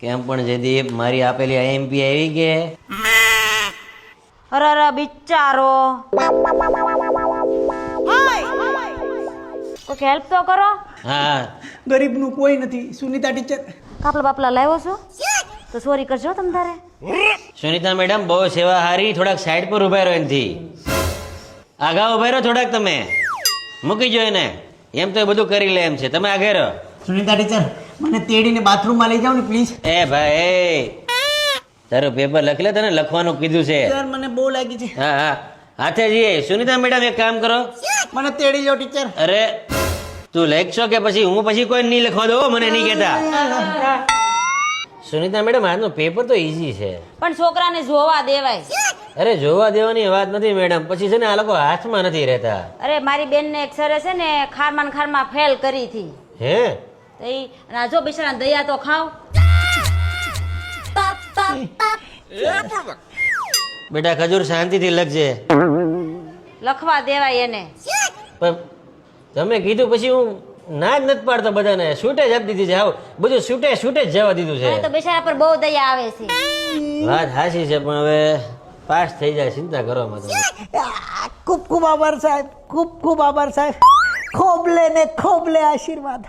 કેમ પણ જયદીપ મારી આપેલી આઈએમપી આવી કે અરે અરે બિચારો કોઈક હેલ્પ તો કરો. હા ગરીબનું કોઈ નથી. સુનિતા ટીચર, કાપલા બાપલા લાવ્યો છો તો સોરી કરજો તમ તારે. સુનિતા મેડમ બહુ સેવા હારી, થોડાક સાઈડ પર ઉભા રહો એનથી. આગા ઉભા રહો થોડાક, તમે મૂકી જો એને. એમ તો એ બધું કરી લે એમ છે, તમે આગળ રહો. સુનિતા ટીચર, મને તેડીને બાથરૂમમાં લઈ જાઓ ને પ્લીઝ. એ ભાઈ તારું પેપર લખી લે, તને લખવાનું કીધું છે. યાર મને બહુ લાગી છે. હા હા હાથે જઈએ. સુનિતા મેડમ એક કામ કરો. મને તેડી જાઓ ટીચર. અરે તું લખશો કે પછી હું પછી કોઈ નહીં લખવા દો, મને નહીં કહેતા. સુનિતા મેડમ આજનું પેપર તો ઈઝી છે. પણ છોકરાને જોવા દેવાય. અરે જોવા દેવાની વાત નથી મેડમ, પછી છે ને આ લોકો હાથમાં નથી રહેતા. અરે મારી બેનને એક સરે છે ને ખારમાં ફેલ કરી હતી. હે તો ઈ અને આ જો બિચારા દયા તો ખાવ. બેટા ખજૂર શાંતિથી લખજે. લખવા દેવાય એને. પણ તમે કીધું પછી હું ના જ નથી પાડતો બધાને. શૂટે જ આપી દીધી છે. આવું બધું શૂટે જ જવા દીધું મને તો છે. બિચારા પર બહુ દયા આવે છે. વાત હાચી છે, પણ હવે પાસ થઈ જાય, ચિંતા કરો મત. ખૂબ ખૂબ આભાર સાહેબ, ખૂબ ખૂબ આભાર સાહેબ. ખોબલે ને ખોબલે આશીર્વાદ.